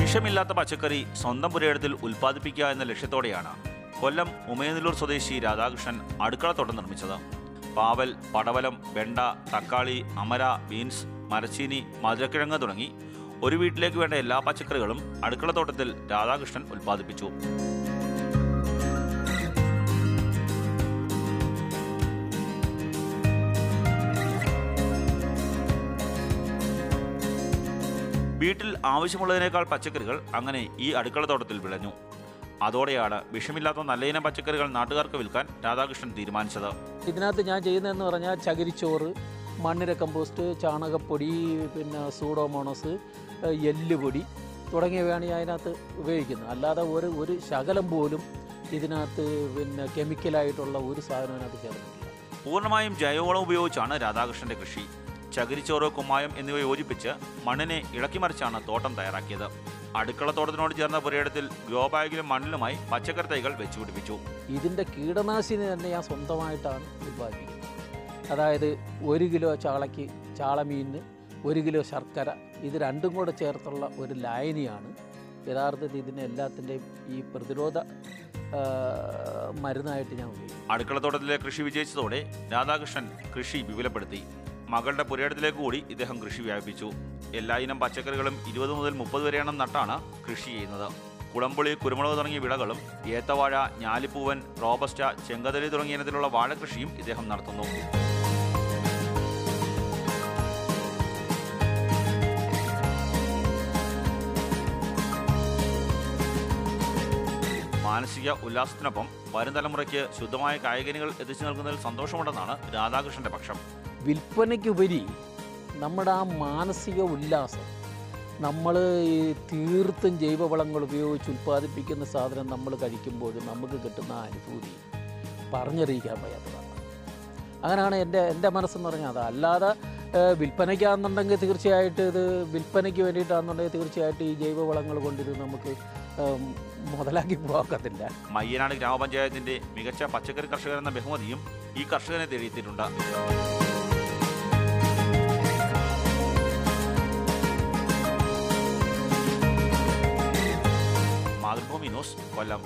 വിഷമില്ലാത്ത പച്ചക്കറി സ്വന്തം പുരയിടത്തിൽ ഉൽപ്പാദിപ്പിക്കുക എന്ന ലക്ഷ്യത്തോടെയാണ് കൊല്ലം ഉമയനല്ലൂർ സ്വദേശി രാധാകൃഷ്ണൻ അടുക്കളത്തോട്ടം നിർമ്മിച്ചത്. പാവൽ, പടവലം, വെണ്ട, തക്കാളി, അമര, ബീൻസ്, മരച്ചീനി, മധുരക്കിഴങ്ങ് തുടങ്ങി ഒരു വീട്ടിലേക്ക് വേണ്ട എല്ലാ പച്ചക്കറികളും അടുക്കളത്തോട്ടത്തിൽ രാധാകൃഷ്ണൻ ഉൽപ്പാദിപ്പിച്ചു. വീട്ടിൽ ആവശ്യമുള്ളതിനേക്കാൾ പച്ചക്കറികൾ അങ്ങനെ ഈ അടുക്കളത്തോട്ടത്തിൽ വിളഞ്ഞു. അതോടെയാണ് വിഷമില്ലാത്ത നല്ലയിനം പച്ചക്കറികൾ നാട്ടുകാർക്ക് വിൽക്കാൻ രാധാകൃഷ്ണൻ തീരുമാനിച്ചത്. ഇതിനകത്ത് ഞാൻ ചെയ്യുന്നതെന്ന് പറഞ്ഞാൽ ചകിരിച്ചോറ്, മണ്ണിര കമ്പോസ്റ്റ്, ചാണകപ്പൊടി, പിന്നെ സൂഡോമോണസ്, എല്ലുപൊടി തുടങ്ങിയവയാണ് ഞാൻ അതിനകത്ത് ഉപയോഗിക്കുന്നത്. അല്ലാതെ ഒരു ശകലം പോലും ഇതിനകത്ത് കെമിക്കലായിട്ടുള്ള ഒരു സാധനം അതിനകത്ത് ചേർന്നിട്ടില്ല. പൂർണ്ണമായും ജൈവവളം ഉപയോഗിച്ചാണ് രാധാകൃഷ്ണന്റെ കൃഷി. ചകിരിച്ചോറ്, കുമ്മായം എന്നിവ യോജിപ്പിച്ച് മണ്ണിനെ ഇളക്കിമറിച്ചാണ് തോട്ടം തയ്യാറാക്കിയത്. അടുക്കളത്തോട്ടത്തിനോട് ചേർന്ന പുരയിടത്തിൽ ഗ്രോ ബാഗിലും മണ്ണിലുമായി പച്ചക്കറി തൈകൾ വെച്ചുപിടിപ്പിച്ചു. ഇതിൻ്റെ കീടനാശിനി തന്നെ ഞാൻ സ്വന്തമായിട്ടാണ് ഉൽപ്പാദിപ്പിക്കുന്നത്. അതായത് 1 കിലോ ചാളയ്ക്ക്, ചാളമീനിന് 1 കിലോ ശർക്കര, ഇത് രണ്ടും കൂടെ ചേർത്തുള്ള ഒരു ലായനിയാണ് യഥാർത്ഥത്തിൽ ഇതിന് എല്ലാത്തിൻ്റെയും ഈ പ്രതിരോധ മരുന്നായിട്ട് ഞാൻ ഉപയോഗിക്കും. അടുക്കളത്തോട്ടത്തിലെ കൃഷി വിജയിച്ചതോടെ രാധാകൃഷ്ണൻ കൃഷി വിപുലപ്പെടുത്തി. മകളുടെ പുരയിടത്തിലേക്ക് കൂടി ഇദ്ദേഹം കൃഷി വ്യാപിപ്പിച്ചു. എല്ലാ ഇനം പച്ചക്കറികളും 20 മുതൽ 30 വരെ എണ്ണം നട്ടാണ് കൃഷി ചെയ്യുന്നത്. കുളമ്പുളി, കുരുമുളക് തുടങ്ങിയ വിളകളും ഏത്തവാഴ, ഞാലിപ്പൂവൻ, റോബസ്റ്റ, ചെങ്കതലി തുടങ്ങിയ ഇനത്തിലുള്ള വാഴകൃഷിയും ഇദ്ദേഹം നടത്തുന്നു. മാനസിക ഉല്ലാസത്തിനൊപ്പം വരും തലമുറയ്ക്ക് ശുദ്ധമായ കായ്കനികൾ എത്തിച്ചു നൽകുന്നതിൽ സന്തോഷമുണ്ടെന്നാണ് രാധാകൃഷ്ണന്റെ പക്ഷം. വിൽപ്പനയ്ക്കുപരി നമ്മുടെ ആ മാനസിക ഉല്ലാസം, നമ്മൾ ഈ തീർത്തും ജൈവവളങ്ങൾ ഉപയോഗിച്ച് ഉൽപ്പാദിപ്പിക്കുന്ന സാധനം നമ്മൾ കഴിക്കുമ്പോൾ നമുക്ക് കിട്ടുന്ന അനുഭൂതി പറഞ്ഞറിയിക്കാൻ വയ്യാത്തതാണ്. അങ്ങനെയാണ് എൻ്റെ മനസ്സെന്ന് പറഞ്ഞാൽ. അത് അല്ലാതെ വിൽപ്പനയ്ക്കാണെന്നുണ്ടെങ്കിൽ തീർച്ചയായിട്ടും ഇത് വിൽപ്പനയ്ക്ക് വേണ്ടിയിട്ടാണെന്നുണ്ടെങ്കിൽ തീർച്ചയായിട്ടും ഈ ജൈവവളങ്ങൾ കൊണ്ടിത് നമുക്ക് മുതലാക്കി പോകാക്കത്തില്ല. മയ്യനാട് ഗ്രാമപഞ്ചായത്തിന്റെ മികച്ച പച്ചക്കറി കർഷകർ എന്ന ബഹുമതിയും ഈ കർഷകനെ തേടിയെത്തിയിട്ടുണ്ട്. മാതൃഭൂമി ന്യൂസ്, കൊല്ലം.